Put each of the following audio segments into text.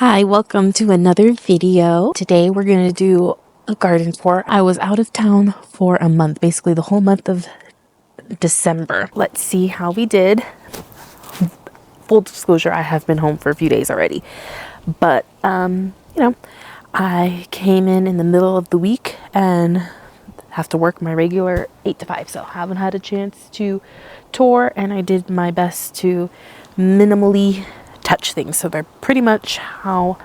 Hi, welcome to another video. Today we're going to do a garden tour. I was out of town for a month, basically the whole month of December. Let's see how we did. Full disclosure, I have been home for a few days already. But, I came in the middle of the week and have to work my regular 8 to 5. So haven't had a chance to tour, and I did my best to minimally touch things. So they're pretty much how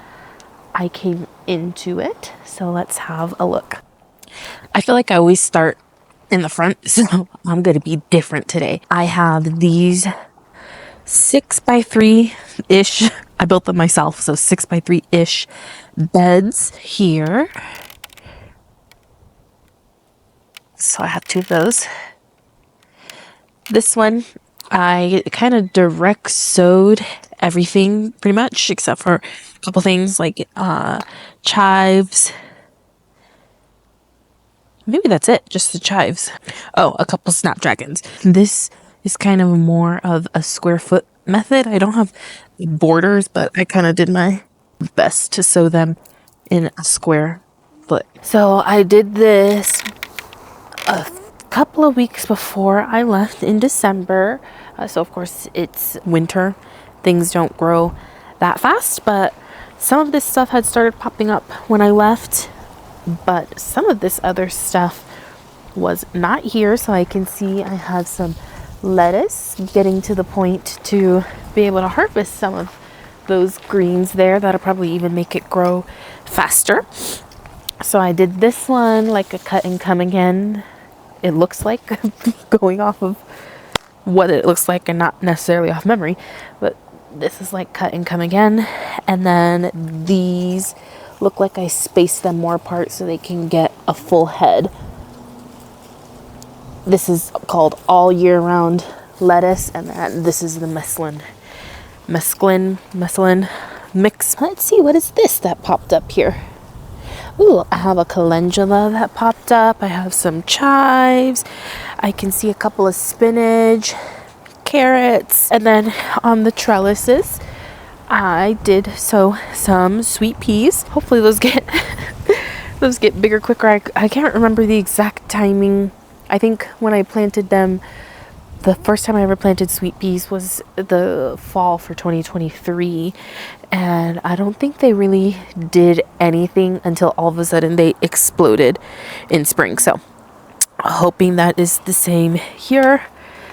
I came into it. So let's have a look. I feel like I always start in the front, so I'm going to be different today. I have these 6x3-ish. I built them myself, so 6x3-ish beds here. So I have two of those. This one, I kind of direct sewed everything pretty much, except for a couple things like chives. Maybe that's it, just the chives. Oh, a couple snapdragons. This is kind of more of a square foot method. I don't have borders, but I kind of did my best to sew them in a square foot. So I did this a couple of weeks before I left in December. So of course it's winter. Things don't grow that fast, but some of this stuff had started popping up when I left. But some of this other stuff was not here, so I can see I have some lettuce getting to the point to be able to harvest some of those greens there. That'll probably even make it grow faster. So I did this one like a cut and come again. It looks like, going off of what it looks like and not necessarily off memory, but this is like cut and come again. And then these look like I spaced them more apart so they can get a full head. This is called all year round lettuce, and then this is the mesclun mix. Let's see, what is this that popped up here? Ooh, I have a calendula that popped up. I have some chives. I can see a couple of spinach, carrots, and then on the trellises I did sow some sweet peas. Hopefully those get those get bigger quicker. I can't remember the exact timing. I think when I planted them, the first time I ever planted sweet peas was the fall for 2023, and I don't think they really did anything until all of a sudden they exploded in spring. So hoping that is the same here.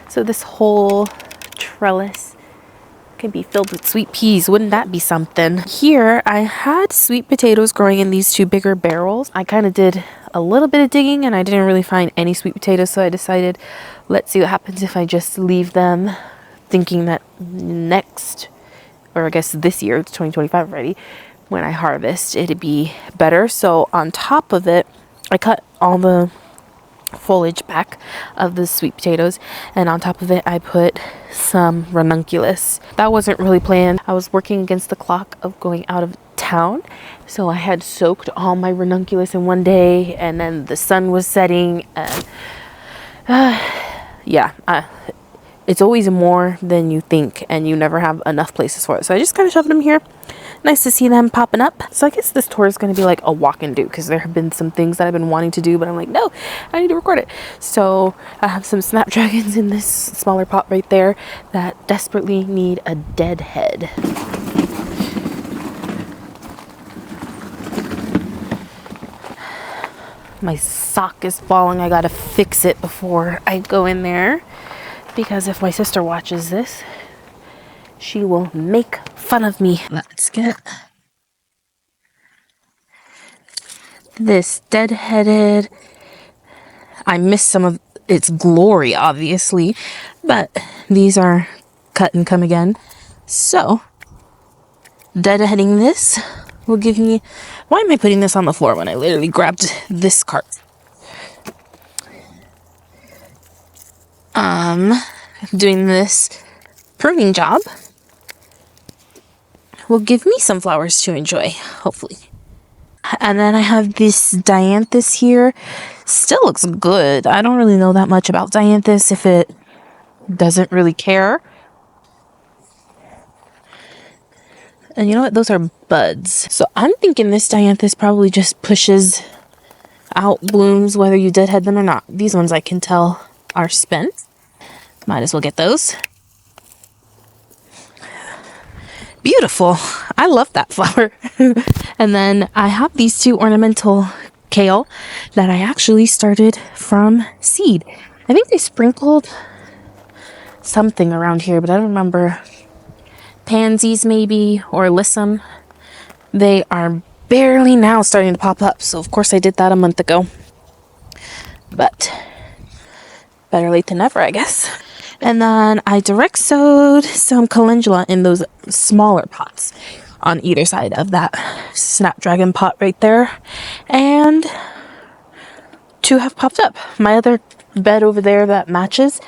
So this whole trellis can be filled with sweet peas. Wouldn't that be something? Here I had sweet potatoes growing in these two bigger barrels. I kind of did a little bit of digging and I didn't really find any sweet potatoes, so I decided let's see what happens if I just leave them, thinking that next, or I guess this year, it's 2025 already, when I harvest it'd be better. So on top of it, I cut all the foliage back of the sweet potatoes, and on top of it I put some ranunculus. That wasn't really planned. I was working against the clock of going out of town, so I had soaked all my ranunculus in one day, and then the sun was setting, and it's always more than you think, and you never have enough places for it. So I just kind of shoved them here. Nice to see them popping up. So I guess this tour is going to be like a walk and do, because there have been some things that I've been wanting to do, but I'm like, no, I need to record it. So I have some snapdragons in this smaller pot right there that desperately need a dead head. My sock is falling. I gotta fix it before I go in there, because if my sister watches this, she will make fun of me. Let's get this dead-headed. I missed some of its glory, obviously, but these are cut and come again. So deadheading this will give me... Why am I putting this on the floor when I literally grabbed this cart? Doing this pruning job will give me some flowers to enjoy, hopefully. And then I have this dianthus here. Still looks good. I don't really know that much about dianthus, if it doesn't really care. And you know what? Those are buds. So I'm thinking this dianthus probably just pushes out blooms whether you deadhead them or not. These ones I can tell are spent. Might as well get those. Beautiful. I love that flower. And then I have these two ornamental kale that I actually started from seed. I think they sprinkled something around here, but I don't remember. Pansies maybe, or alyssum. They are barely now starting to pop up, so of course I did that a month ago. But better late than never, I guess. And then I direct sowed some calendula in those smaller pots on either side of that snapdragon pot right there. And two have popped up. My other bed over there that matches,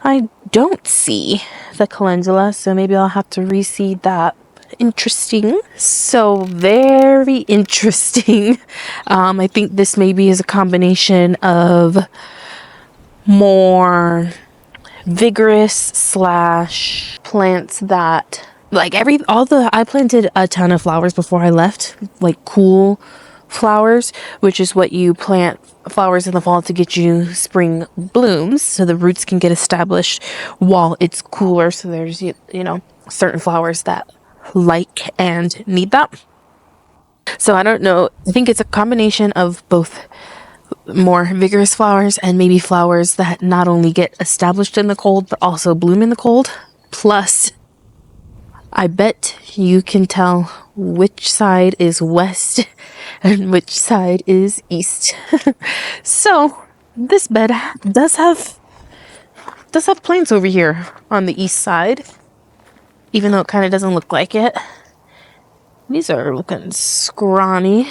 I don't see the calendula, so maybe I'll have to reseed that. Interesting. So very interesting. I think this maybe is a combination of more vigorous slash plants that I planted a ton of flowers before I left, like cool flowers, which is what you plant flowers in the fall to get you spring blooms so the roots can get established while it's cooler. So there's, you know, certain flowers that like and need that. So I don't know. I think it's a combination of both more vigorous flowers and maybe flowers that not only get established in the cold but also bloom in the cold. Plus, I bet you can tell which side is west and which side is east. So this bed does have plants over here on the east side, even though it kind of doesn't look like it. These are looking scrawny,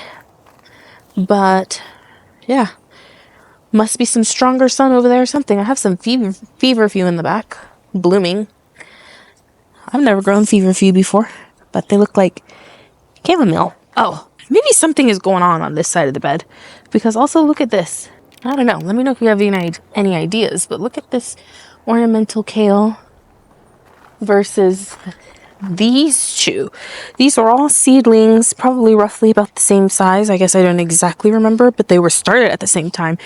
but yeah, must be some stronger sun over there or something. I have some feverfew in the back blooming. I've never grown feverfew before, but they look like chamomile. Oh, maybe something is going on this side of the bed, because also look at this. I don't know. Let me know if you have any ideas, but look at this ornamental kale versus these two. These are all seedlings, probably roughly about the same size. I guess I don't exactly remember, but they were started at the same time.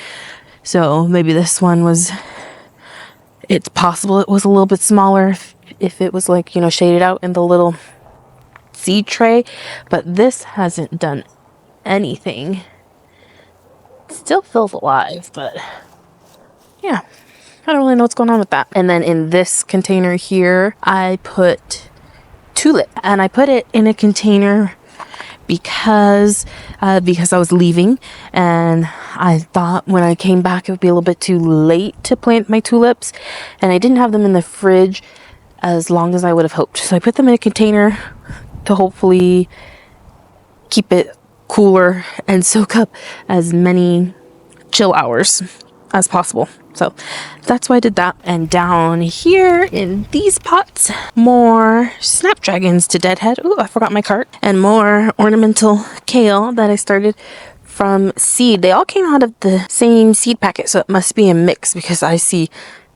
So maybe this one was, it's possible it was a little bit smaller if it was like, you know, shaded out in the little seed tray, but this hasn't done anything. It still feels alive, but yeah, I don't really know what's going on with that. And then in this container here, I put tulip, and I put it in a container because I was leaving, and I thought when I came back it would be a little bit too late to plant my tulips, and I didn't have them in the fridge as long as I would have hoped. So I put them in a container to hopefully keep it cooler and soak up as many chill hours as possible. So that's why I did that. And down here in these pots, more snapdragons to deadhead. Ooh, I forgot my cart. And more ornamental kale that I started from seed. They all came out of the same seed packet, so it must be a mix, because I see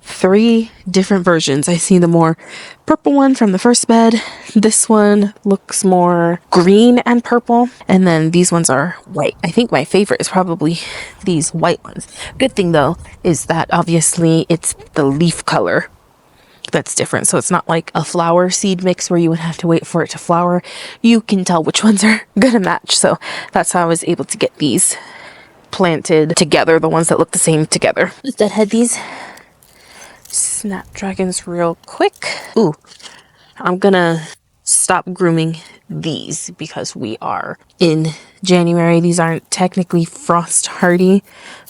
3 different versions. I see the more purple one from the first bed. This one looks more green and purple. And then these ones are white. I think my favorite is probably these white ones. Good thing though is that obviously it's the leaf color that's different. So it's not like a flower seed mix where you would have to wait for it to flower. You can tell which ones are gonna match. So that's how I was able to get these planted together, the ones that look the same together. Let's deadhead these snapdragons real quick. Ooh, I'm gonna stop grooming these because we are in January. These aren't technically frost hardy,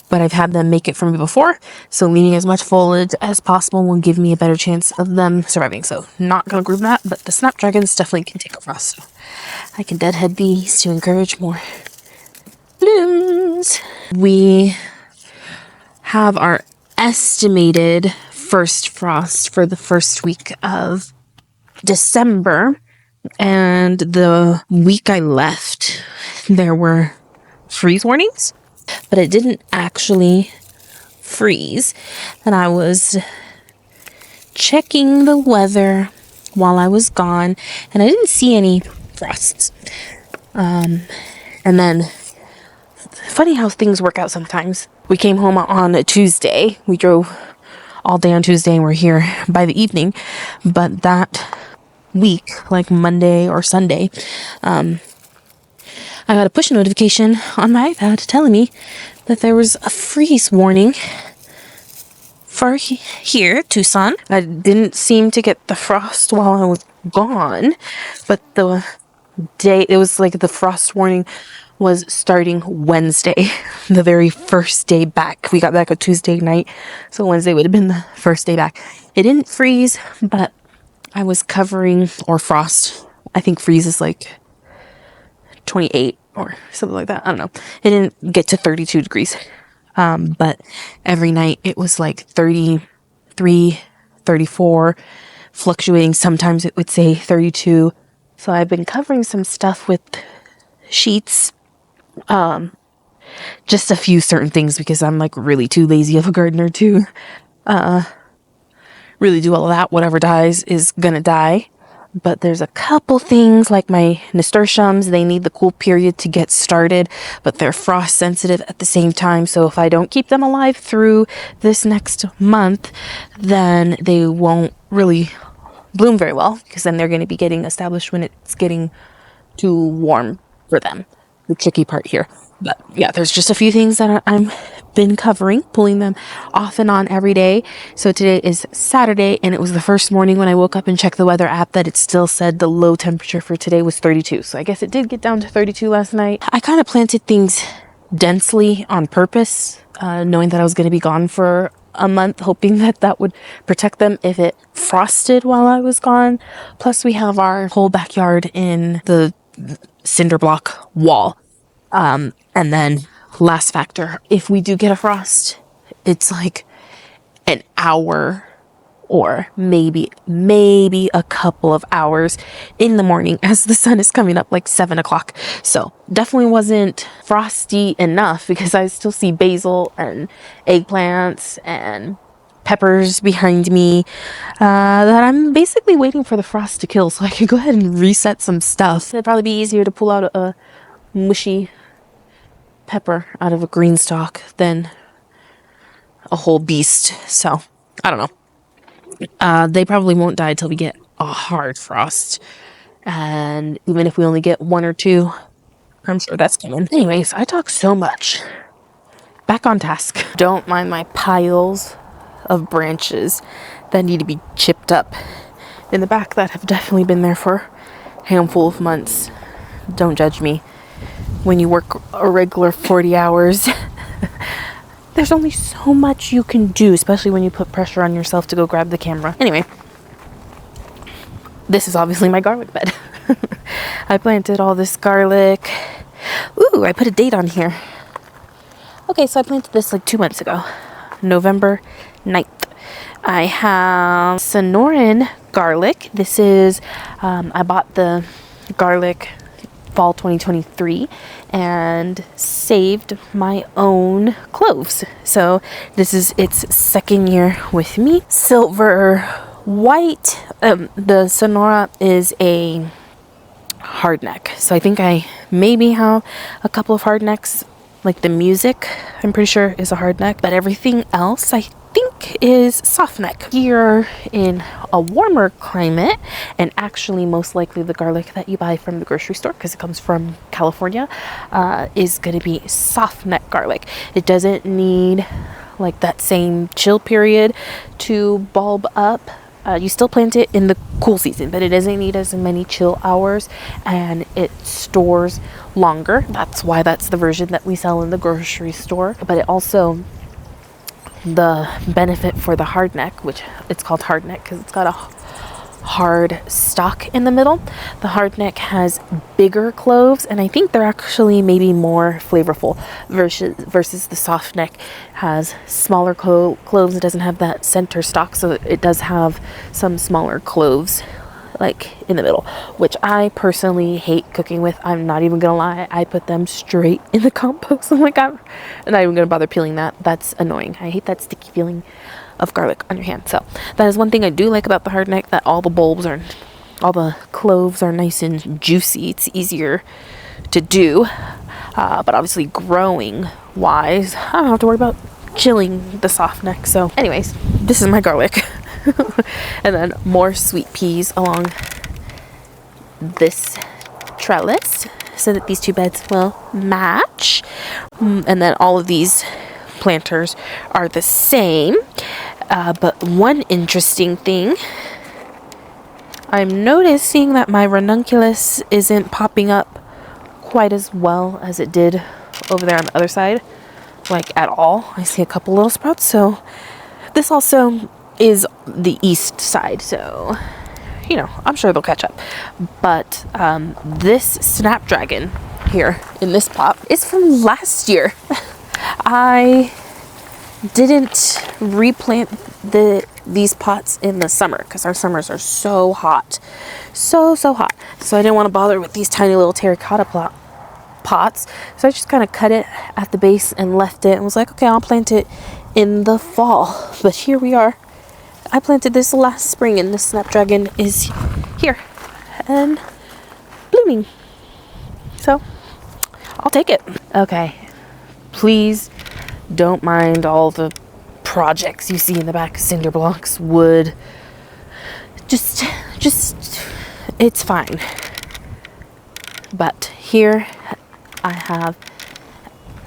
but I've had them make it for me before, so leaving as much foliage as possible will give me a better chance of them surviving. So not gonna groom that, but the snapdragons definitely can take a frost, so I can deadhead these to encourage more blooms. We have our estimated first frost for the first week of December, and the week I left there were freeze warnings, but it didn't actually freeze. And I was checking the weather while I was gone, and I didn't see any frosts. And then, funny how things work out sometimes. We came home on a Tuesday. We drove all day on Tuesday and we're here by the evening. But that week, like Monday or Sunday, I got a push notification on my iPad telling me that there was a freeze warning for here, Tucson. I didn't seem to get the frost while I was gone, but it was like the frost warning was starting Wednesday, the very first day back. We got back a Tuesday night, so Wednesday would have been the first day back. It didn't freeze, but I was covering, or frost, I think freeze is like 28 or something like that. I don't know. It didn't get to 32 degrees. But every night it was like 33, 34, fluctuating. Sometimes it would say 32. So I've been covering some stuff with sheets. Just a few certain things because I'm like really too lazy of a gardener to really do all of that. Whatever dies is gonna die. But there's a couple things like my nasturtiums, they need the cool period to get started, but they're frost sensitive at the same time. So if I don't keep them alive through this next month, then they won't really bloom very well, because then they're going to be getting established when it's getting too warm for them. The tricky part here. But yeah, there's just a few things that I'm been covering, pulling them off and on every day. So today is Saturday, and it was the first morning when I woke up and checked the weather app that it still said the low temperature for today was 32. So I guess it did get down to 32 last night. I kind of planted things densely on purpose, knowing that I was going to be gone for a month, hoping that that would protect them if it frosted while I was gone. Plus we have our whole backyard in the cinder block wall. And then last factor, if we do get a frost, it's like an hour or maybe a couple of hours in the morning as the sun is coming up, like 7 o'clock. So definitely wasn't frosty enough, because I still see basil and eggplants and peppers behind me, that I'm basically waiting for the frost to kill so I could go ahead and reset some stuff. It'd probably be easier to pull out a mushy pepper out of a green stalk than a whole beast. So I don't know. They probably won't die till we get a hard frost, and even if we only get one or two, I'm sure that's coming. Anyways, I talk so much. Back on task. Don't mind my piles of branches that need to be chipped up in the back that have definitely been there for a handful of months. Don't judge me. When you work a regular 40 hours, there's only so much you can do, especially when you put pressure on yourself to go grab the camera. Anyway, this is obviously my garlic bed. I planted all this garlic. Ooh, I put a date on here. Okay, so I planted this like 2 months ago, November 9th. I have Sonoran garlic. This is, I bought the garlic fall 2023 and saved my own cloves. So this is its second year with me. Silver white. The Sonora is a hardneck. So I think I maybe have a couple of hardnecks. Like the music, I'm pretty sure is a hardneck, but everything else I think is softneck. Here in a warmer climate, and actually most likely the garlic that you buy from the grocery store, because it comes from California, is going to be softneck garlic. It doesn't need like that same chill period to bulb up. You still plant it in the cool season, but it doesn't need as many chill hours, and it stores longer. That's why that's the version that we sell in the grocery store. But it also, the benefit for the hardneck, which it's called hardneck because it's got a hard stalk in the middle. The hardneck has bigger cloves, and I think they're actually maybe more flavorful versus the softneck has smaller cloves. It doesn't have that center stalk, so it does have some smaller cloves like in the middle, which I personally hate cooking with. I'm not even gonna lie, I put them straight in the compost. I'm like, I'm not even gonna bother peeling that. That's annoying. I hate that sticky feeling of garlic on your hand. So that is one thing I do like about the hardneck, that all the bulbs are all the cloves are nice and juicy. It's easier to do, but obviously growing wise, I don't have to worry about chilling the soft neck. So anyways, this is my garlic. And then more sweet peas along this trellis so that these two beds will match. And then all of these planters are the same, but one interesting thing, I'm noticing that my ranunculus isn't popping up quite as well as it did over there on the other side, like at all. I see a couple little sprouts. So this also is the east side, so you know, I'm sure they'll catch up. But this snapdragon here in this pot is from last year. I didn't replant these pots in the summer because our summers are so hot, so hot. So I didn't want to bother with these tiny little terracotta pots. So I just kind of cut it at the base and left it and was like, okay, I'll plant it in the fall. But here we are. I planted this last spring and the snapdragon is here and blooming. So I'll take it. Okay, please don't mind all the projects you see in the back. Cinder blocks, wood, just it's fine. But here I have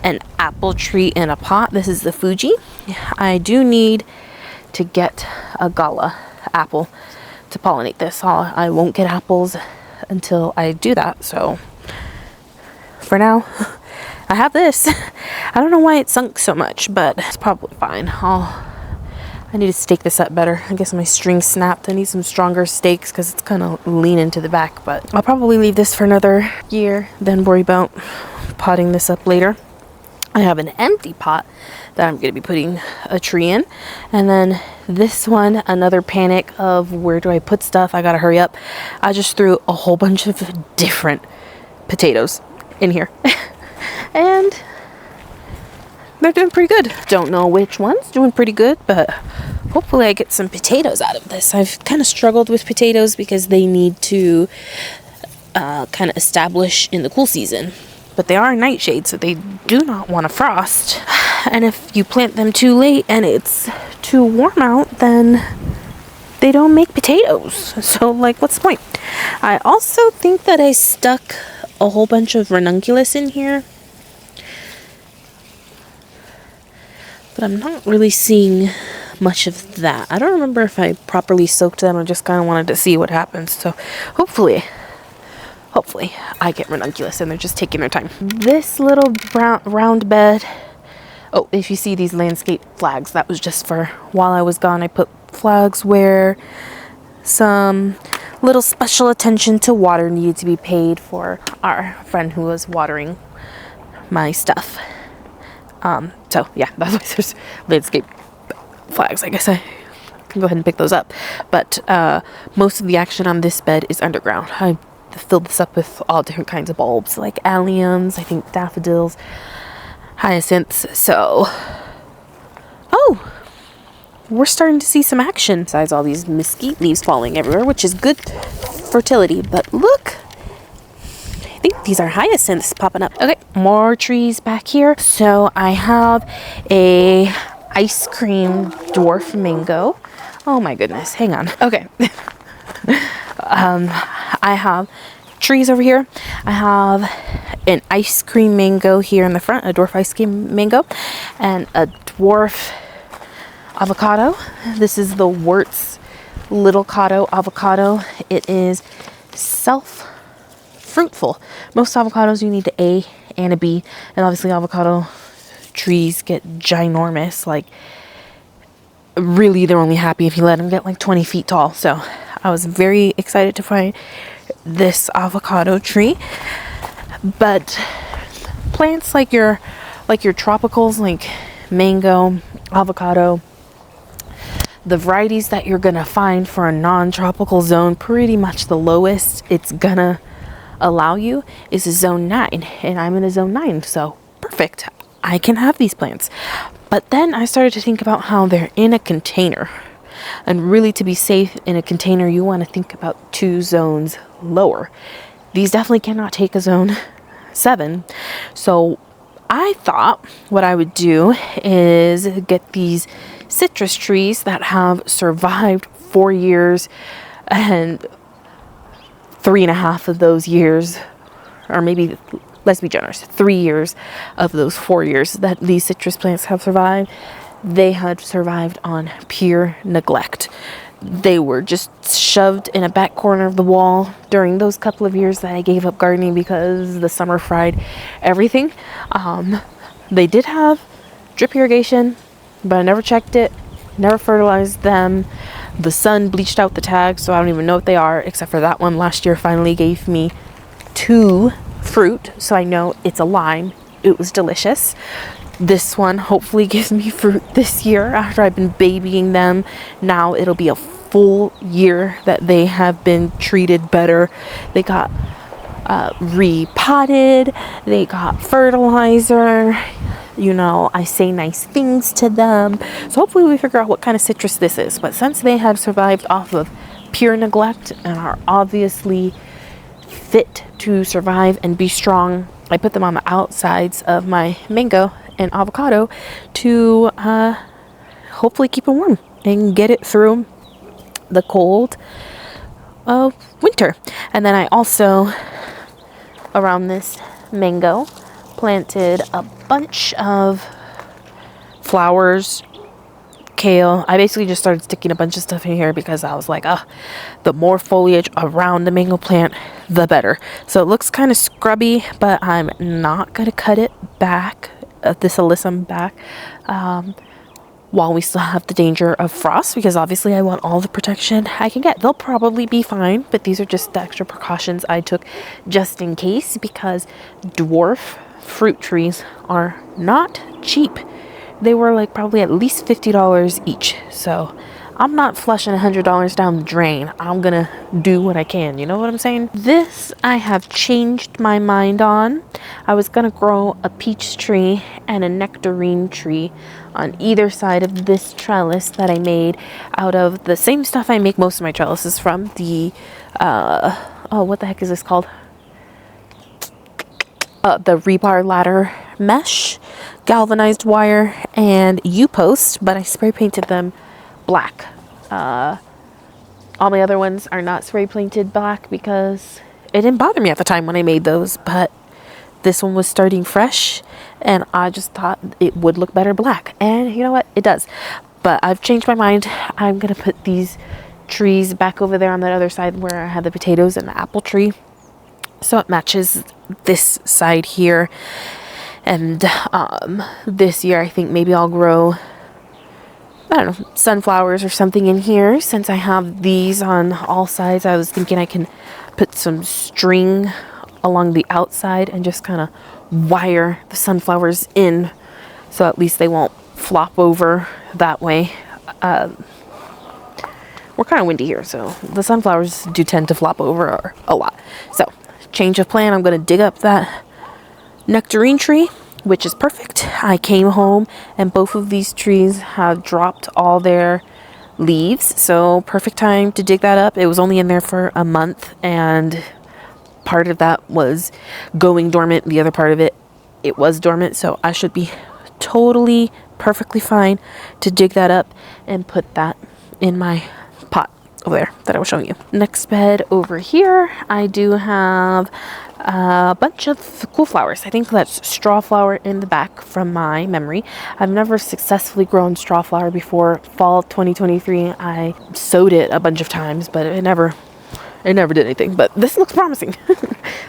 an apple tree in a pot. This is the Fuji. I do need to get a Gala apple to pollinate this. I won't get apples until I do that. So for now, I have this. I don't know why it sunk so much, but it's probably fine. I need to stake this up better. I guess my string snapped. I need some stronger stakes because it's kind of leaning to the back, but I'll probably leave this for another year, then worry about potting this up later. I have an empty pot that I'm going to be putting a tree in. And then this one, another panic of where do I put stuff? I got to hurry up. I just threw a whole bunch of different potatoes in here. And they're doing pretty good. Don't know which one's doing pretty good, but hopefully I get some potatoes out of this. I've kind of struggled with potatoes because they need to kind of establish in the cool season. But they are nightshades, so they do not want to frost. And if you plant them too late and it's too warm out, then they don't make potatoes. So, like, what's the point? I also think that I stuck a whole bunch of ranunculus in here, but I'm not really seeing much of that. I don't remember if I properly soaked them or just kind of wanted to see what happens. So hopefully I get ranunculus and they're just taking their time. This little round bed. Oh, if you see these landscape flags, that was just for while I was gone. I put flags where some little special attention to water needed to be paid for our friend who was watering my stuff. So yeah, that's why there's landscape flags. I guess I can go ahead and pick those up. But most of the action on this bed is underground. I filled this up with all different kinds of bulbs, like alliums, I think daffodils, hyacinths. So, oh, we're starting to see some action besides all these mesquite leaves falling everywhere, which is good fertility. But look, I think these are hyacinths popping up. Okay, more trees back here. So I have a ice cream dwarf mango. Oh my goodness, hang on. Okay. I have trees over here. I have an ice cream mango here in the front, a dwarf ice cream mango, and a dwarf avocado. This is the Wurtz Little Cado avocado. It is self-fruitful. Most avocados you need an A and a B, and obviously avocado trees get ginormous. Like, really, they're only happy if you let them get like 20 feet tall. So I was very excited to find this avocado tree. But plants like your tropicals, like mango, avocado, the varieties that you're gonna find for a non-tropical zone, pretty much the lowest it's gonna allow you is a zone 9, and I'm in a zone 9, so perfect. I can have these plants. But then I started to think about how they're in a container. And really, to be safe in a container, you want to think about 2 zones lower. These definitely cannot take a zone 7. So I thought what I would do is get these citrus trees that have survived 4 years, and 3.5 of those years, or maybe let's be generous, 3 years of those 4 years that these citrus plants have survived, they had survived on pure neglect. They were just shoved in a back corner of the wall during those couple of years that I gave up gardening because the summer fried everything. They did have drip irrigation, but I never checked it, never fertilized them. The sun bleached out the tags, so I don't even know what they are, except for that one last year finally gave me 2 fruit, so I know it's a lime. It was delicious. This one hopefully gives me fruit this year after I've been babying them. Now it'll be a full year that they have been treated better. They got repotted, they got fertilizer, you know, I say nice things to them. So hopefully we figure out what kind of citrus this is. But since they have survived off of pure neglect and are obviously fit to survive and be strong, I put them on the outsides of my mango and avocado to hopefully keep it warm and get it through the cold of winter. And then I also, around this mango, planted a bunch of flowers, kale. I basically just started sticking a bunch of stuff in here because I was like, the more foliage around the mango plant, the better. So it looks kind of scrubby, but I'm not going to cut it back, this alyssum back, while we still have the danger of frost, because obviously I want all the protection I can get. They'll probably be fine, but these are just the extra precautions I took just in case, because dwarf fruit trees are not cheap. They were like probably at least $50 each. So I'm not flushing $100 down the drain. I'm gonna do what I can. You know what I'm saying? This I have changed my mind on. I was gonna grow a peach tree and a nectarine tree on either side of this trellis that I made out of the same stuff I make most of my trellises from. The what the heck is this called? The rebar ladder mesh, galvanized wire, and U-post, but I spray painted them black. All my other ones are not spray painted black because it didn't bother me at the time when I made those, but this one was starting fresh and I just thought it would look better black, and you know what, it does. But I've changed my mind. I'm gonna put these trees back over there on that other side where I had the potatoes and the apple tree, so it matches this side here. And this year I think maybe I'll grow, I don't know, sunflowers or something in here. Since I have these on all sides, I was thinking I can put some string along the outside and just kind of wire the sunflowers in, so at least they won't flop over that way. We're kind of windy here, so the sunflowers do tend to flop over a lot. So change of plan, I'm going to dig up that nectarine tree, which is perfect. I came home and both of these trees have dropped all their leaves, so perfect time to dig that up. It was only in there for a month, and part of that was going dormant. The other part of it was dormant, so I should be totally perfectly fine to dig that up and put that in my pot over there that I was showing you. Next bed over here, I do have a bunch of cool flowers. I think that's straw flower in the back from my memory. I've never successfully grown straw flower before. Fall 2023, I sowed it a bunch of times, but it never did anything. But this looks promising. I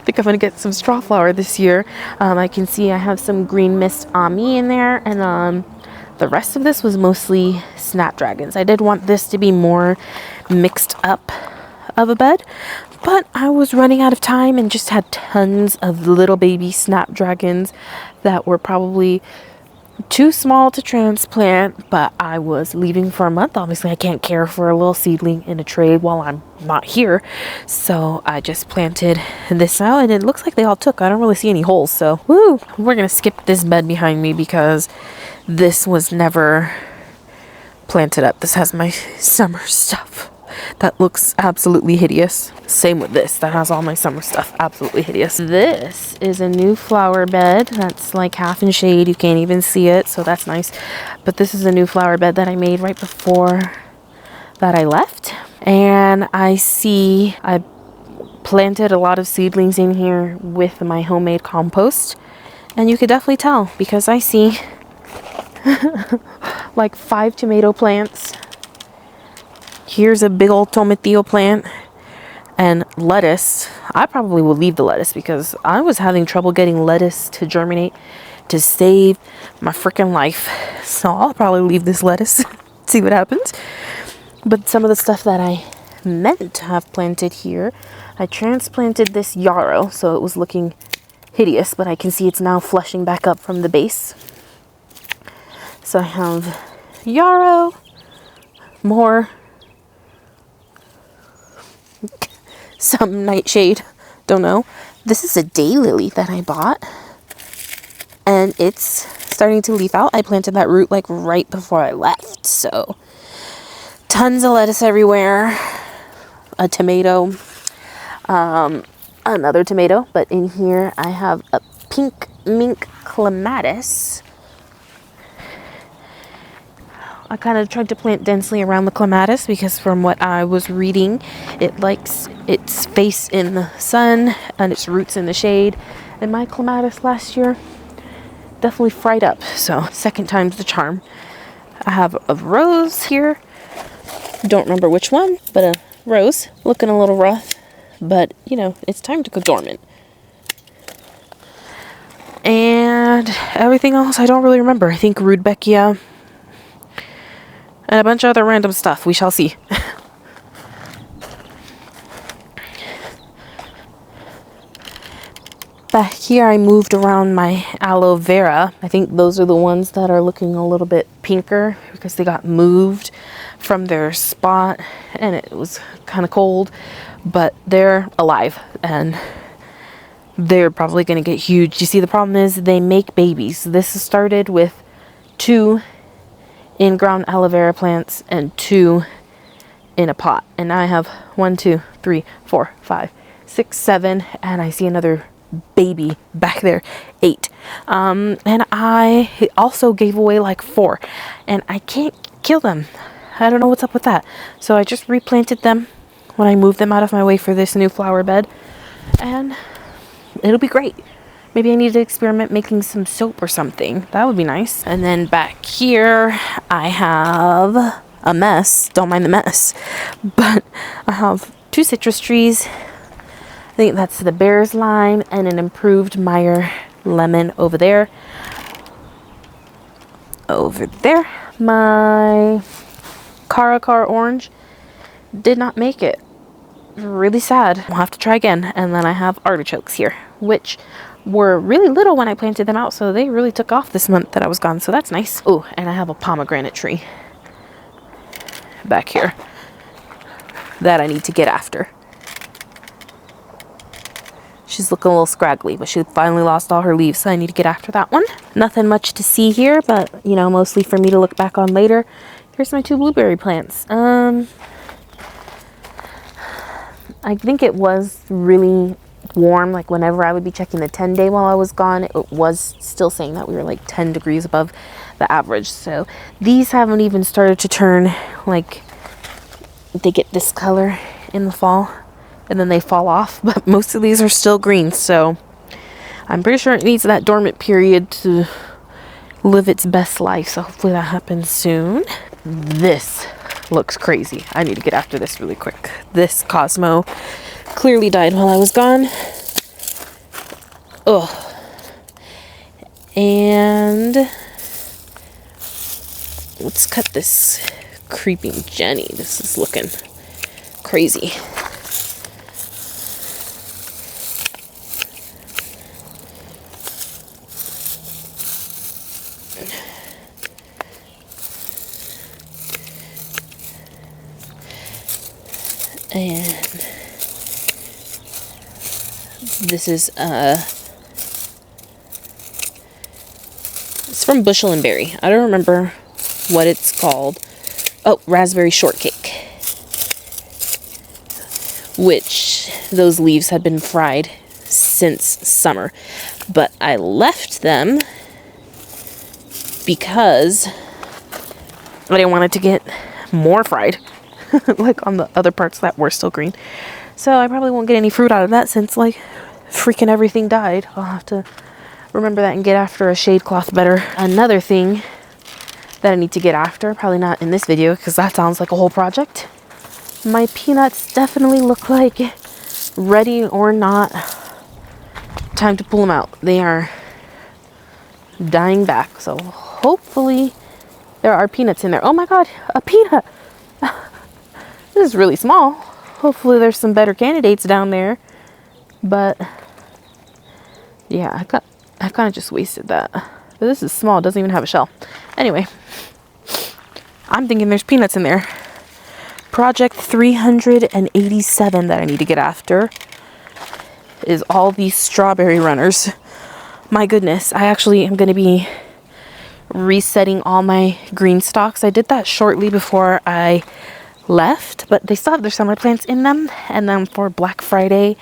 think I'm gonna get some straw flower this year. I can see I have some green mist Ami in there, and the rest of this was mostly snapdragons. I did want this to be more mixed up of a bed, but I was running out of time and just had tons of little baby snapdragons that were probably too small to transplant, but I was leaving for a month. Obviously I can't care for a little seedling in a tray while I'm not here, so I just planted this out, and it looks like they all took. I don't really see any holes, so woo. We're gonna skip this bed behind me because this was never planted up. This has my summer stuff. That looks absolutely hideous. Same with this. That has all my summer stuff. Absolutely hideous. This is a new flower bed. That's like half in shade. You can't even see it, so that's nice. But this is a new flower bed that I made right before that I left. And I see I planted a lot of seedlings in here with my homemade compost. And you could definitely tell because I see like 5 tomato plants. Here's a big old tomatillo plant and lettuce. I probably will leave the lettuce because I was having trouble getting lettuce to germinate to save my freaking life. So I'll probably leave this lettuce, see what happens. But some of the stuff that I meant to have planted here, I transplanted this yarrow, so it was looking hideous, but I can see it's now flushing back up from the base. So I have yarrow, more, some nightshade, don't know. This is a daylily that I bought, and it's starting to leaf out. I planted that root like right before I left, so tons of lettuce everywhere. A tomato, another tomato, but in here I have a pink mink clematis. I kind of tried to plant densely around the clematis because from what I was reading, it likes its face in the sun and its roots in the shade. And my clematis last year definitely fried up, so second time's the charm. I have a rose here. Don't remember which one, but a rose looking a little rough, but you know, it's time to go dormant. And everything else I don't really remember. I think Rudbeckia and a bunch of other random stuff. We shall see. Back here I moved around my aloe vera. I think those are the ones that are looking a little bit pinker because they got moved from their spot and it was kind of cold, but they're alive and they're probably going to get huge. You see, the problem is they make babies. This started with 2 in-ground aloe vera plants and 2 in a pot, and now I have 1, 2, 3, 4, 5, 6, 7, and I see another baby back there, 8. And I also gave away like 4, and I can't kill them. I don't know what's up with that, so I just replanted them when I moved them out of my way for this new flower bed, and it'll be great. Maybe I need to experiment making some soap or something. That would be nice. And then back here, I have a mess. Don't mind the mess. But I have 2 citrus trees. I think that's the Bear's Lime and an improved Meyer lemon over there. Over there, my Caracar orange did not make it. Really sad. We'll have to try again. And then I have artichokes here, which were really little when I planted them out, so they really took off this month that I was gone, so that's nice. Oh, and I have a pomegranate tree back here that I need to get after. She's looking a little scraggly, but she finally lost all her leaves, so I need to get after that one. Nothing much to see here, but you know, mostly for me to look back on later. Here's my 2 blueberry plants. I think it was really warm, like whenever I would be checking the 10-day while I was gone, it was still saying that we were like 10 degrees above the average. So these haven't even started to turn, like they get this color in the fall and then they fall off, but most of these are still green, so I'm pretty sure it needs that dormant period to live its best life, so hopefully that happens soon. This looks crazy. I need to get after this really quick. This Cosmo clearly died while I was gone. Ugh. And let's cut this creeping Jenny. This is looking crazy. And this is it's from Bushel and Berry. I don't remember what it's called, Oh, raspberry shortcake. Which those leaves had been fried since summer. But I left them because I didn't want it to get more fried. Like on the other parts that were still green. So I probably won't get any fruit out of that since like freaking everything died. I'll have to remember that and get after a shade cloth better. Another thing that I need to get after, probably not in this video because that sounds like a whole project. My peanuts definitely look like ready or not. Time to pull them out. They are dying back. So hopefully there are peanuts in there. Oh my god, a peanut! This is really small. Hopefully there's some better candidates down there. But yeah, I kind of just wasted that. But this is small. It doesn't even have a shell. Anyway, I'm thinking there's peanuts in there. Project 387 that I need to get after is all these strawberry runners. My goodness, I actually am going to be resetting all my green stalks. I did that shortly before I left, but they still have their summer plants in them. And then for Black Friday,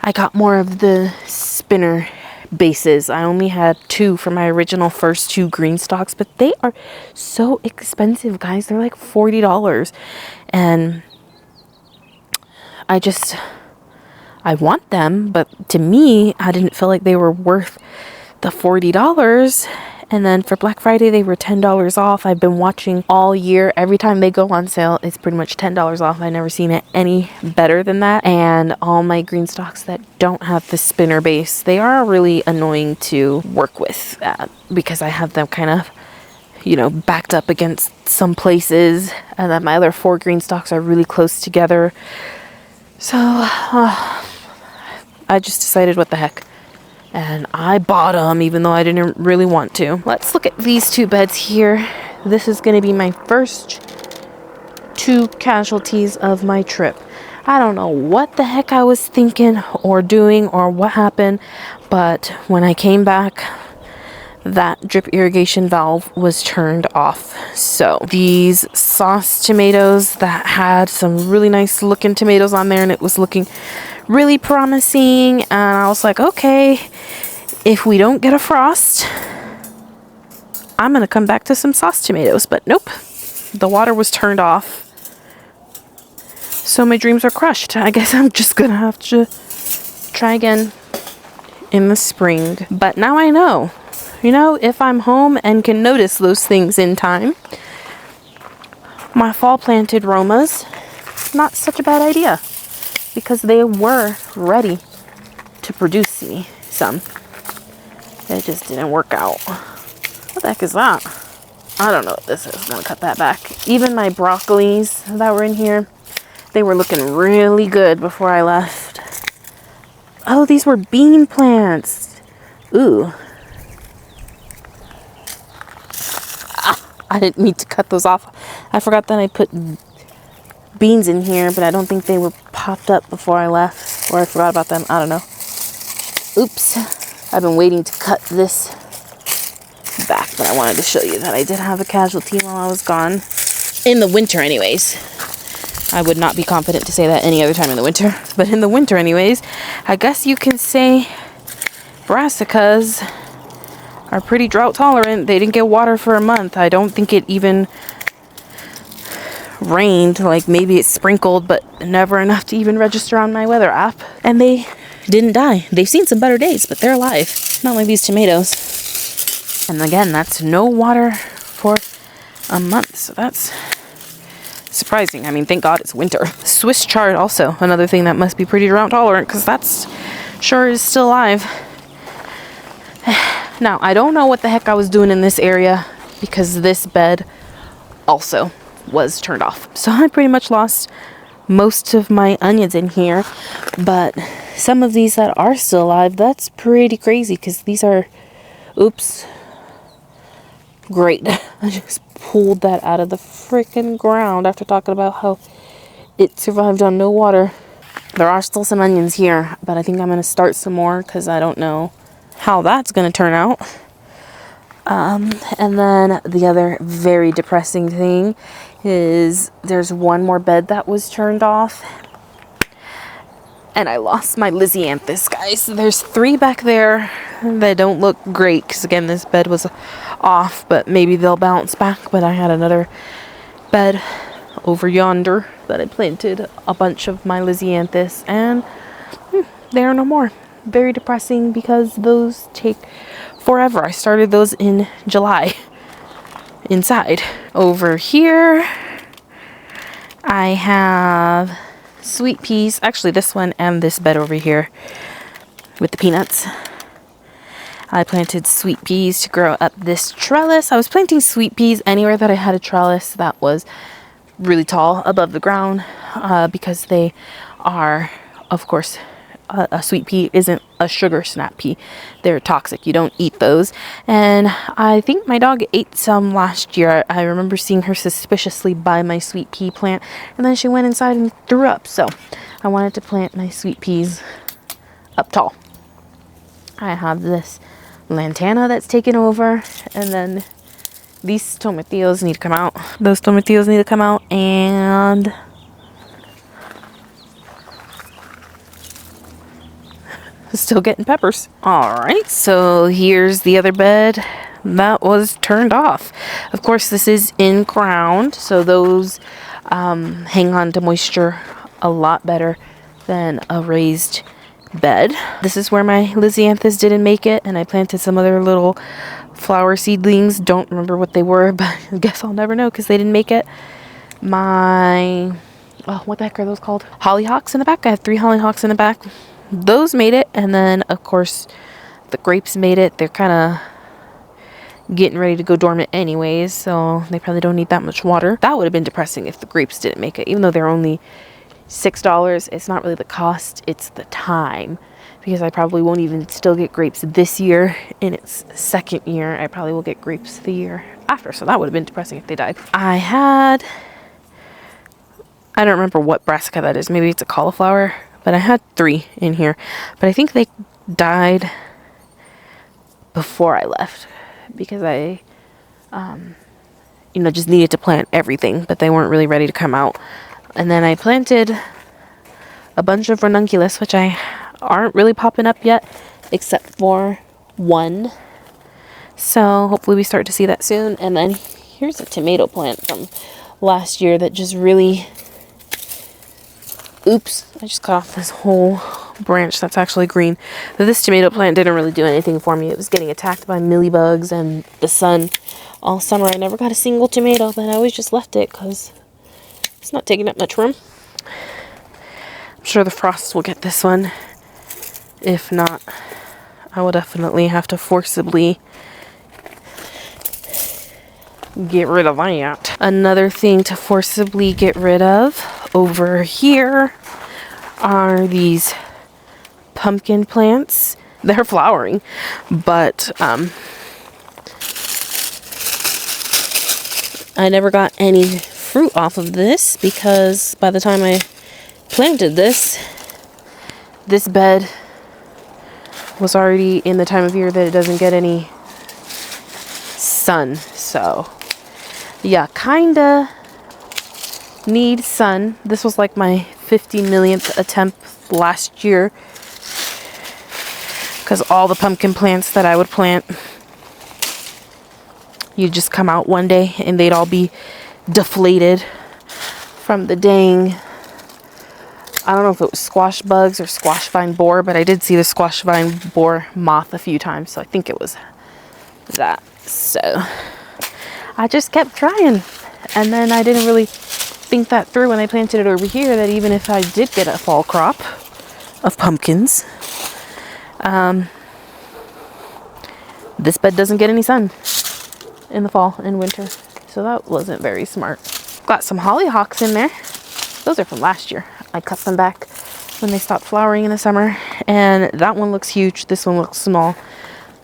I got more of the spinner bases. I only had 2 for my original first 2 green stalks, but they are so expensive, guys. They're like $40. And I want them, but to me, I didn't feel like they were worth the $40. And then for Black Friday, they were $10 off. I've been watching all year. Every time they go on sale, it's pretty much $10 off. I've never seen it any better than that. And all my green stalks that don't have the spinner base, they are really annoying to work with because I have them kind of, backed up against some places. And then my other 4 green stalks are really close together. So I just decided, what the heck. And I bought them even though I didn't really want to. Let's look at these 2 beds here. This is going to be my first 2 casualties of my trip. I don't know what the heck I was thinking or doing or what happened, but when I came back, that drip irrigation valve was turned off. So these sauce tomatoes that had some really nice looking tomatoes on there, and it was looking really promising, and I was like, okay, if we don't get a frost, I'm gonna come back to some sauce tomatoes. But nope, the water was turned off, so my dreams are crushed. I guess I'm just gonna have to try again in the spring. But now I know, if I'm home and can notice those things in time, my fall planted Romas, not such a bad idea. Because they were ready to produce me some. It just didn't work out. What the heck is that? I don't know what this is. I'm going to cut that back. Even my broccolis that were in here, they were looking really good before I left. Oh, these were bean plants. Ooh. I didn't mean to cut those off. I forgot that I put beans in here, but I don't think they were popped up before I left, or I forgot about them. I don't know. Oops. I've been waiting to cut this back, but I wanted to show you that I did have a casualty while I was gone. In the winter anyways. I would not be confident to say that any other time in the winter, but in the winter anyways, I guess you can say brassicas are pretty drought tolerant. They didn't get water for a month. I don't think it even rained. Like maybe it sprinkled, but never enough to even register on my weather app. And they didn't die. They've seen some better days, but they're alive. Not like these tomatoes. And again, that's no water for a month. So that's surprising. I mean, thank God it's winter. Swiss chard also, another thing that must be pretty drought tolerant, because that's sure is still alive. Now, I don't know what the heck I was doing in this area because this bed also was turned off. So I pretty much lost most of my onions in here, but some of these that are still alive, that's pretty crazy because these are, oops, great. I just pulled that out of the freaking ground after talking about how it survived on no water. There are still some onions here, but I think I'm going to start some more because I don't know how that's going to turn out. And then the other very depressing thing is there's one more bed that was turned off. And I lost my Lisianthus, guys. There's 3 back there that don't look great because, again, this bed was off, but maybe they'll bounce back. But I had another bed over yonder that I planted a bunch of my Lisianthus, and there are no more. Very depressing because those take forever. I started those in July inside. Over here, I have sweet peas. Actually, this one and this bed over here with the peanuts. I planted sweet peas to grow up this trellis. I was planting sweet peas anywhere that I had a trellis that was really tall above the ground because they are, of course, a sweet pea isn't a sugar snap pea. They're toxic. You don't eat those. And I think my dog ate some last year. I remember seeing her suspiciously by my sweet pea plant, and then she went inside and threw up. So I wanted to plant my sweet peas up tall. I have this lantana that's taken over, and then these tomatillos need to come out. Those tomatillos need to come out, and still getting peppers. All right, so here's the other bed that was turned off. Of course, this is in ground, so those hang on to moisture a lot better than a raised bed. This is where my Lisianthus didn't make it, and I planted some other little flower seedlings. Don't remember what they were, but I guess I'll never know because they didn't make it. My, oh, what the heck are those called? Hollyhocks in the back. I have 3 hollyhocks in the back. Those made it, and then of course the grapes made it. They're kind of getting ready to go dormant anyways, so they probably don't need that much water. That would have been depressing if the grapes didn't make it, even though they're only $6. It's not really the cost, it's the time, because I probably won't even still get grapes this year. In its 2nd year, I probably will get grapes the year after, so that would have been depressing if they died. I don't remember what brassica that is. Maybe it's a cauliflower. But I had 3 in here. But I think they died before I left because I, just needed to plant everything. But they weren't really ready to come out. And then I planted a bunch of ranunculus, which aren't really popping up yet, except for one. So hopefully we start to see that soon. And then here's a tomato plant from last year that just really... Oops, I just cut off this whole branch that's actually green. But this tomato plant didn't really do anything for me. It was getting attacked by mealybugs and the sun all summer. I never got a single tomato, but I always just left it because it's not taking up much room. I'm sure the frost will get this one. If not, I will definitely have to forcibly get rid of that. Another thing to forcibly get rid of over here are these pumpkin plants. They're flowering, but I never got any fruit off of this because by the time I planted this bed was already in the time of year that it doesn't get any sun. So yeah, kinda need sun. This was like my 50 millionth attempt last year because all the pumpkin plants that I would plant, you'd just come out one day and they'd all be deflated from the dang, I don't know if it was squash bugs or squash vine borer, but I did see the squash vine borer moth a few times, so I think it was that. So I just kept trying, and then I didn't really think that through when I planted it over here, that even if I did get a fall crop of pumpkins, this bed doesn't get any sun in the fall and winter, so that wasn't very smart. Got some hollyhocks in there. Those are from last year. I cut them back when they stopped flowering in the summer, and that one looks huge. This one looks small,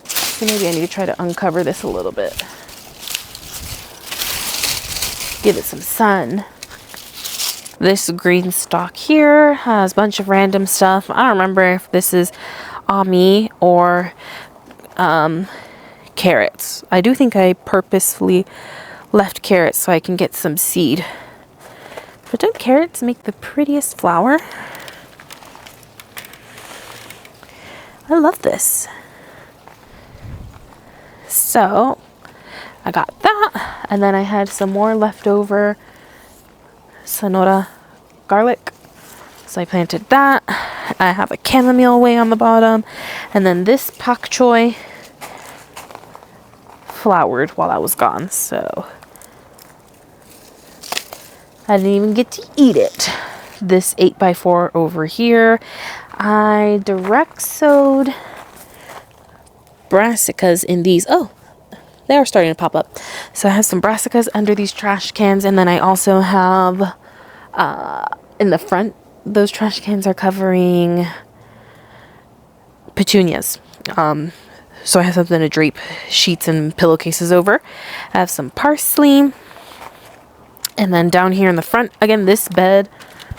so maybe I need to try to uncover this a little bit, give it some sun. This green stalk here has a bunch of random stuff. I don't remember if this is Ami or carrots. I do think I purposefully left carrots so I can get some seed. But don't carrots make the prettiest flower? I love this. So I got that, and then I had some more leftover Sonora garlic, so I planted that. I have a chamomile way on the bottom, and then this pak choi flowered while I was gone, so I didn't even get to eat it. This 8x4 over here, I direct sowed brassicas in these. Oh, they are starting to pop up. So I have some brassicas under these trash cans, and then I also have in the front, those trash cans are covering petunias. So I have something to drape sheets and pillowcases over. I have some parsley. And then down here in the front, again, this bed,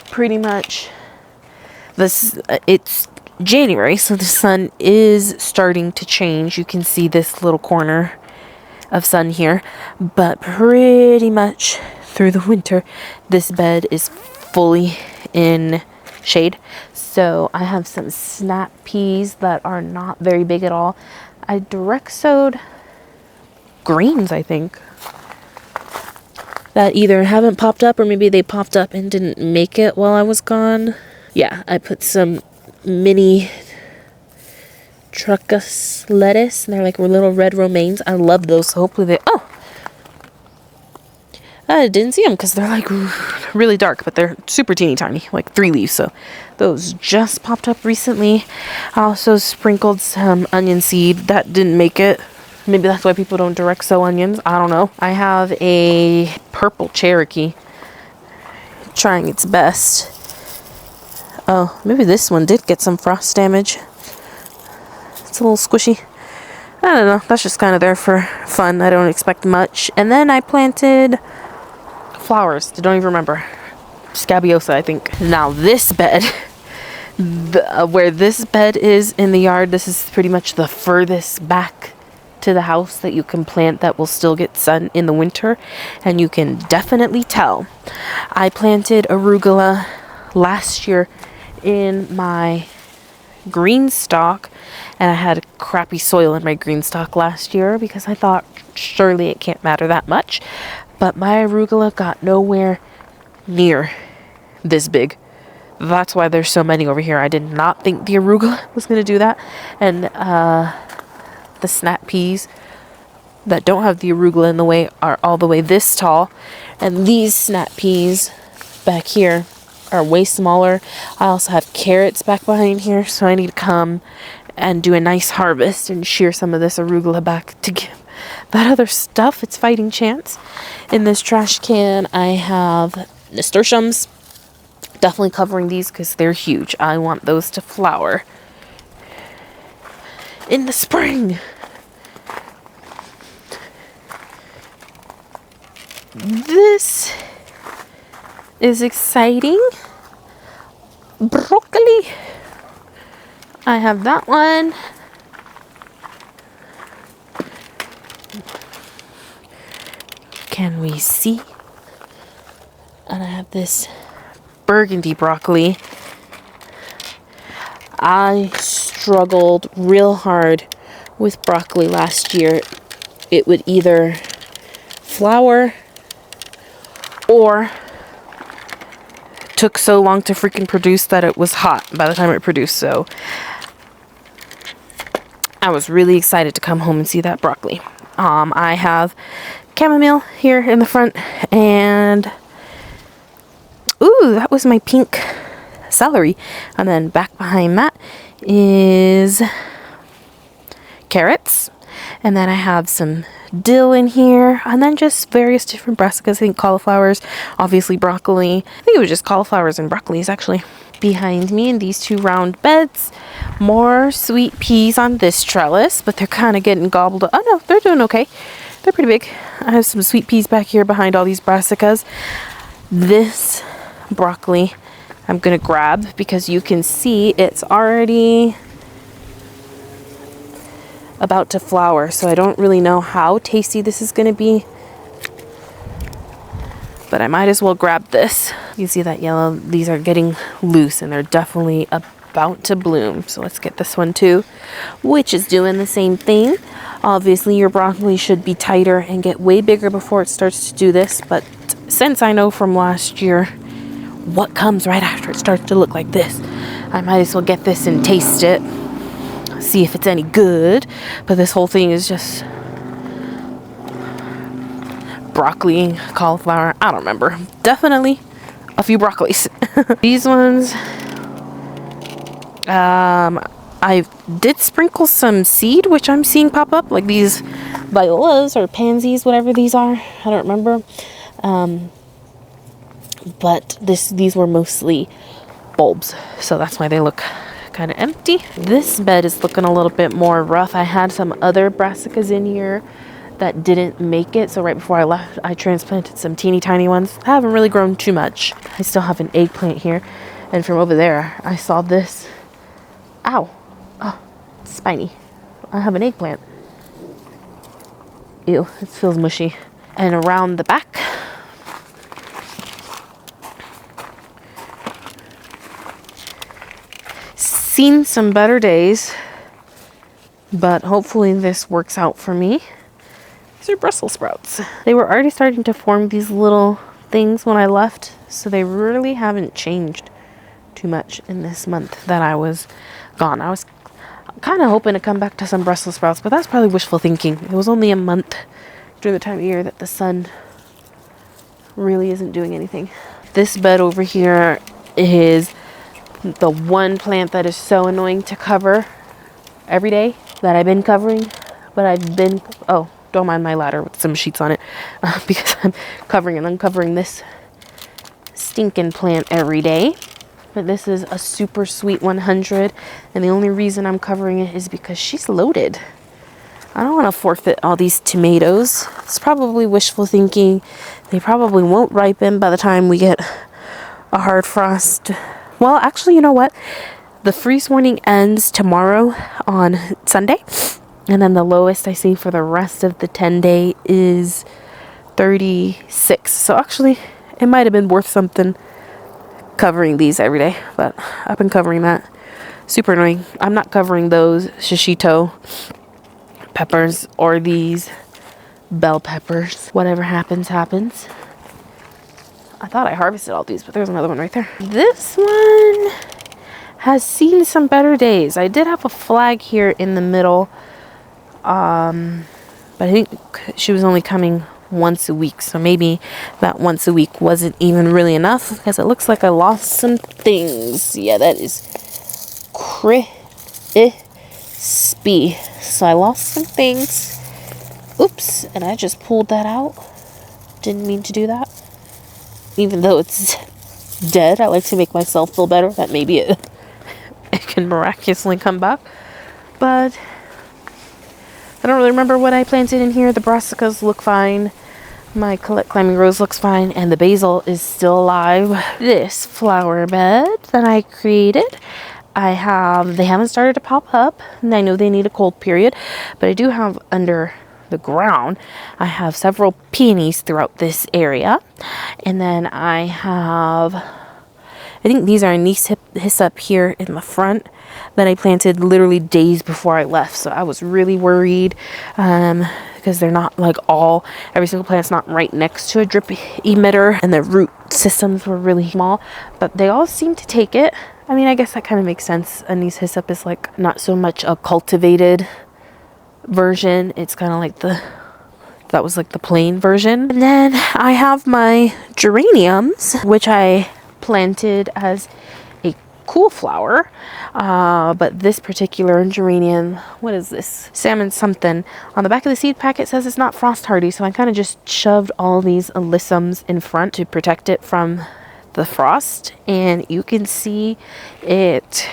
pretty much, it's January, so the sun is starting to change. You can see this little corner of sun here, but pretty much through the winter, this bed is fully in shade. So I have some snap peas that are not very big at all. I direct sowed greens, I think, that either haven't popped up or maybe they popped up and didn't make it while I was gone. Yeah, I put some mini truckus lettuce, and they're like little red romaines. I love those, so hopefully they... Oh! I didn't see them because they're like really dark, but they're super teeny tiny, like 3 leaves, so those just popped up recently. I also sprinkled some onion seed. That didn't make it. Maybe that's why people don't direct sow onions. I don't know. I have a purple Cherokee trying its best. Oh, maybe this one did get some frost damage. It's a little squishy. I don't know. That's just kind of there for fun. I don't expect much. And then I planted flowers. I don't even remember. Scabiosa, I think. Now this bed, where this bed is in the yard, this is pretty much the furthest back to the house that you can plant that will still get sun in the winter, and you can definitely tell. I planted arugula last year in my green stalk, and I had crappy soil in my green stalk last year because I thought surely it can't matter that much, but my arugula got nowhere near this big. That's why there's so many over here. I did not think the arugula was going to do that. And the snap peas that don't have the arugula in the way are all the way this tall. And these snap peas back here are way smaller. I also have carrots back behind here, so I need to come and do a nice harvest and shear some of this arugula back to give that other stuff its fighting chance. In this trash can, I have nasturtiums. Definitely covering these because they're huge. I want those to flower in the spring. This is exciting. Broccoli. I have that one. Can we see? And I have this burgundy broccoli. I struggled real hard with broccoli last year. It would either flower or took so long to freaking produce that it was hot by the time it produced. So I was really excited to come home and see that broccoli. I have chamomile here in the front, and ooh, that was my pink celery. And then back behind that is carrots. And then I have some dill in here, and then just various different brassicas. I think cauliflowers, obviously broccoli. I think it was just cauliflowers and broccolis actually. Behind me in these 2 round beds, more sweet peas on this trellis, but they're kind of getting gobbled up. Oh no, they're doing okay. They're pretty big. I have some sweet peas back here behind all these brassicas. This broccoli I'm gonna grab because you can see it's already about to flower, so I don't really know how tasty this is gonna be, but I might as well grab this. You see that yellow? These are getting loose and they're definitely about to bloom. So let's get this one too, which is doing the same thing. Obviously your broccoli should be tighter and get way bigger before it starts to do this, but since I know from last year what comes right after it starts to look like this, I might as well get this and taste it, see if it's any good. But this whole thing is just broccoli, cauliflower, I don't remember. Definitely a few broccolis. These ones, I did sprinkle some seed, which I'm seeing pop up, like these violas or pansies, whatever these are. I don't remember. But these were mostly bulbs, so that's why they look kind of empty. This bed is looking a little bit more rough. I had some other brassicas in here that didn't make it, so right before I left I transplanted some teeny tiny ones. I haven't really grown too much. I still have an eggplant here, and from over there I saw this. Ow. Oh, it's spiny. I have an eggplant. Ew, it feels mushy. And around the back, seen some better days, but hopefully this works out for me. These are Brussels sprouts. They were already starting to form these little things when I left, so they really haven't changed too much in this month that I was gone. I was kind of hoping to come back to some Brussels sprouts, but that's probably wishful thinking. It was only a month during the time of year that the sun really isn't doing anything. This bed over here is the one plant that is so annoying to cover every day that I've been covering, but oh, don't mind my ladder with some sheets on it, because I'm covering and uncovering this stinking plant every day. But this is a super sweet 100, and the only reason I'm covering it is because she's loaded. I don't want to forfeit all these tomatoes. It's probably wishful thinking. They probably won't ripen by the time we get a hard frost. Well, actually, you know what? The freeze warning ends tomorrow on Sunday, and then the lowest I see for the rest of the 10-day is 36. So actually, it might have been worth something covering these every day, but I've been covering that. Super annoying. I'm not covering those shishito peppers or these bell peppers. Whatever happens, happens. I thought I harvested all these, but there's another one right there. This one has seen some better days. I did have a flag here in the middle, but I think she was only coming once a week, so maybe that once a week wasn't even really enough, because it looks like I lost some things. Yeah, that is crispy. So I lost some things. Oops, and I just pulled that out. Didn't mean to do that. Even though it's dead, I like to make myself feel better that maybe it can miraculously come back. But I don't really remember what I planted in here. The brassicas look fine. My Colette Climbing Rose looks fine. And the basil is still alive. This flower bed that I created, they haven't started to pop up. And I know they need a cold period. But I do have under the ground, I have several peonies throughout this area. And then I think these are anise hyssop here in the front that I planted literally days before I left. So I was really worried because they're not like every single plant's not right next to a drip emitter, and the root systems were really small, but they all seem to take it. I mean, I guess that kind of makes sense. Anise hyssop is like not so much a cultivated version. It's kind of like that was like the plain version. And then I have my geraniums, which I planted as a cool flower, but this particular geranium, what is this, salmon something, on the back of the seed packet says it's not frost hardy, so I kind of just shoved all these alyssums in front to protect it from the frost, and you can see it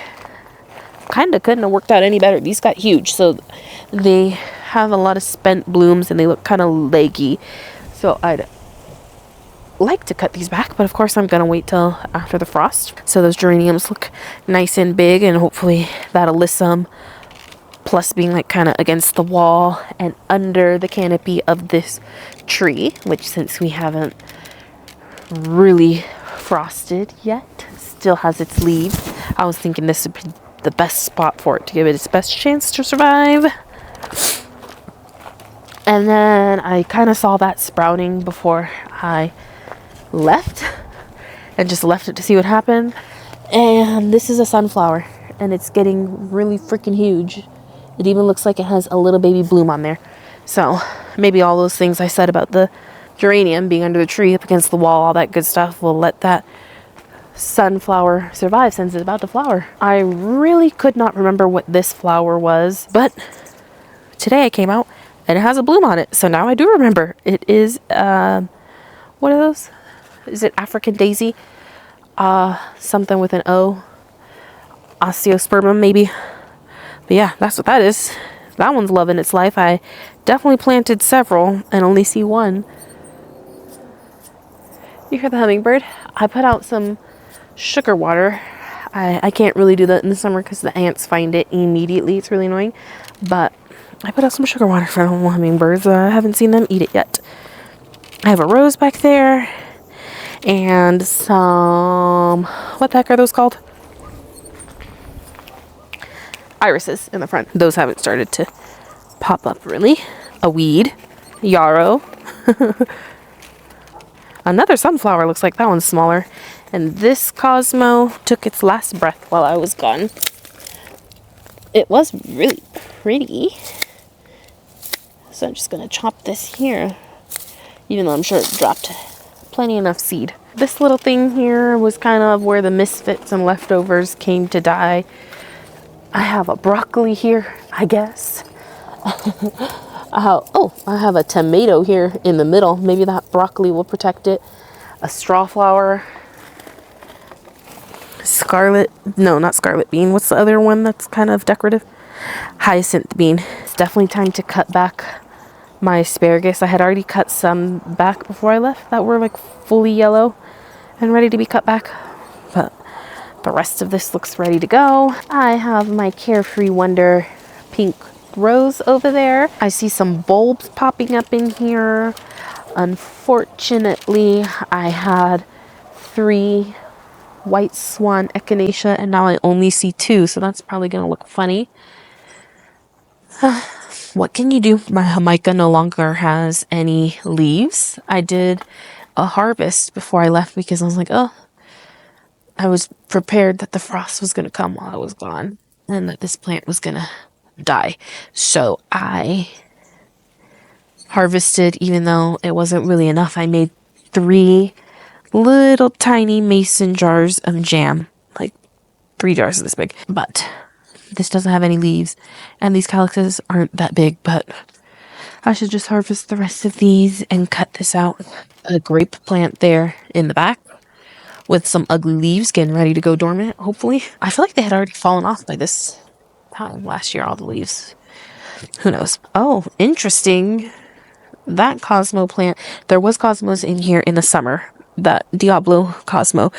kind of couldn't have worked out any better. These got huge, so they have a lot of spent blooms and they look kind of leggy, so I'd like to cut these back, but of course I'm gonna wait till after the frost. So those geraniums look nice and big, and hopefully that alyssum, plus being like kind of against the wall and under the canopy of this tree, which since we haven't really frosted yet. Still has its leaves. I was thinking this would be the best spot for it to give it its best chance to survive. And then I kind of saw that sprouting before I left and just left it to see what happened. And this is a sunflower and it's getting really freaking huge. It even looks like it has a little baby bloom on there. So maybe all those things I said about the geranium being under the tree up against the wall, all that good stuff, will let that sunflower survive since it's about to flower. I really could not remember what this flower was, but today I came out and it has a bloom on it. So now I do remember. It is, what are those? Is it African daisy? Something with an O. Osteospermum, maybe. But yeah, that's what that is. That one's loving its life. I definitely planted several and only see one. You hear the hummingbird? I put out some sugar water. I can't really do that in the summer because the ants find it immediately. It's really annoying. But I put out some sugar water for the hummingbirds. I haven't seen them eat it yet. I have a rose back there. And some... what the heck are those called? Irises in the front. Those haven't started to pop up really. A weed. Yarrow. Another sunflower. Looks like that one's smaller. And this Cosmo took its last breath while I was gone. It was really pretty. So I'm just going to chop this here. Even though I'm sure it dropped plenty enough seed. This little thing here was kind of where the misfits and leftovers came to die. I have a broccoli here, I guess. I have a tomato here in the middle. Maybe that broccoli will protect it. A straw flower. No, not scarlet bean. What's the other one that's kind of decorative? Hyacinth bean. It's definitely time to cut back my asparagus. I had already cut some back before I left that were like fully yellow and ready to be cut back. But the rest of this looks ready to go. I have my Carefree Wonder pink rose over there. I see some bulbs popping up in here. Unfortunately, I had 3 white swan echinacea and now I only see 2, so that's probably gonna look funny. What can you do? My Jamaica no longer has any leaves. I did a harvest before I left because I was like, oh, I was prepared that the frost was going to come while I was gone and that this plant was going to die. So I harvested, even though it wasn't really enough. I made 3 little tiny mason jars of jam, like 3 jars of this big. But this doesn't have any leaves and these calyxes aren't that big, but I should just harvest the rest of these and cut this out. A grape plant there in the back with some ugly leaves getting ready to go dormant, hopefully. I feel like they had already fallen off by this time last year, all the leaves. Who knows? Oh, interesting. That Cosmo plant, there was Cosmos in here in the summer, that Diablo Cosmo,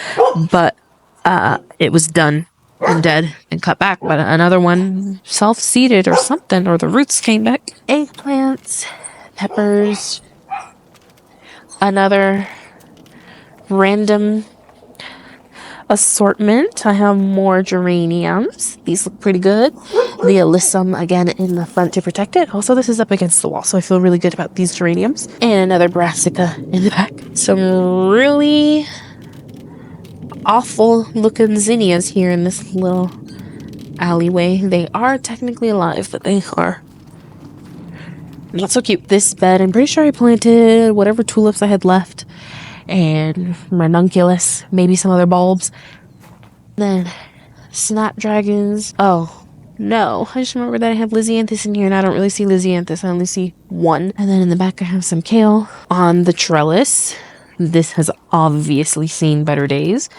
but it was done and dead and cut back. But another one self-seeded or something, or the roots came back. Eggplants, peppers, another random assortment. I have more geraniums. These look pretty good. The alyssum again in the front to protect it. Also, this is up against the wall, so I feel really good about these geraniums. And another brassica in the back. Some really awful looking zinnias here in this little alleyway. They are technically alive, but they are not so cute. This bed, I'm pretty sure I planted whatever tulips I had left and ranunculus, maybe some other bulbs. Then snapdragons. Oh no, I just remember that I have Lisianthus in here and I don't really see Lisianthus. I only see one. And then in the back I have some kale on the trellis. This has obviously seen better days,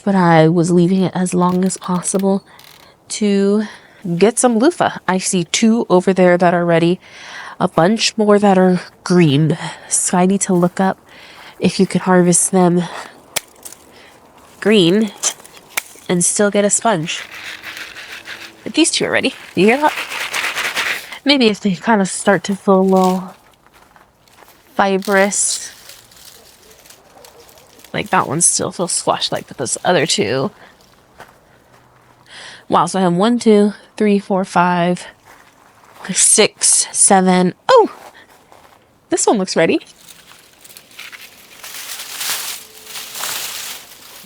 but I was leaving it as long as possible to get some loofah. I see 2 over there that are ready, a bunch more that are green, so I need to look up if you can harvest them green and still get a sponge. But these 2 are ready. You hear that? Maybe if they kind of start to feel a little fibrous, Like that one still feels flush like those other two. Wow, so I have 1, 2, 3, 4, 5, 6, 7. Oh, this one looks ready.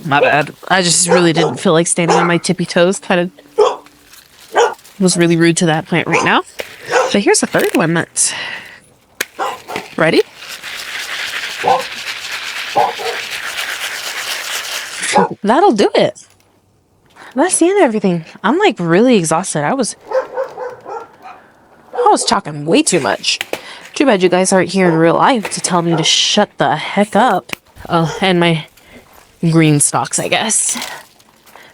My bad. I just really didn't feel like standing on my tippy toes. Kind of was really rude to that plant right now. But here's a third one that's ready. That'll do it. That's the end of everything. I'm like really exhausted. I was talking way too much. Too bad you guys aren't here in real life to tell me to shut the heck up. Oh, and my green stalks, I guess.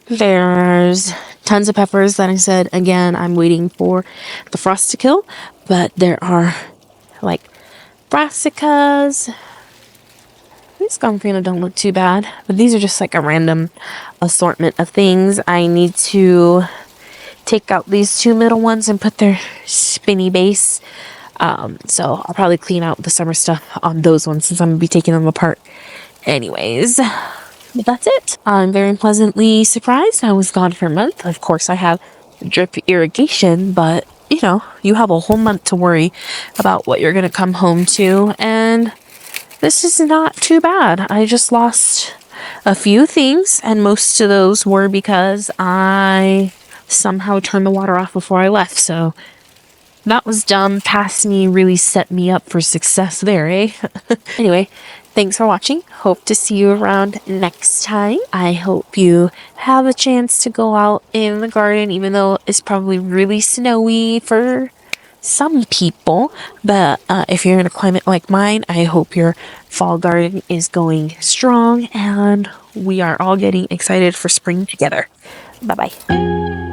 There's tons of peppers that I said. Again, I'm waiting for the frost to kill, but there are like brassicas. These Gomphrena don't look too bad, but these are just like a random assortment of things. I need to take out these two middle ones and put their spinny base. So I'll probably clean out the summer stuff on those ones since I'm gonna be taking them apart anyways. But that's it. I'm very pleasantly surprised. I was gone for a month. Of course, I have drip irrigation, but you know, you have a whole month to worry about what you're gonna come home to, and this is not too bad. I just lost a few things, and most of those were because I somehow turned the water off before I left. So that was dumb. Past me really set me up for success there, eh? Anyway, thanks for watching. Hope to see you around next time. I hope you have a chance to go out in the garden, even though it's probably really snowy for some people, but if you're in a climate like mine, I hope your fall garden is going strong and we are all getting excited for spring together. Bye bye.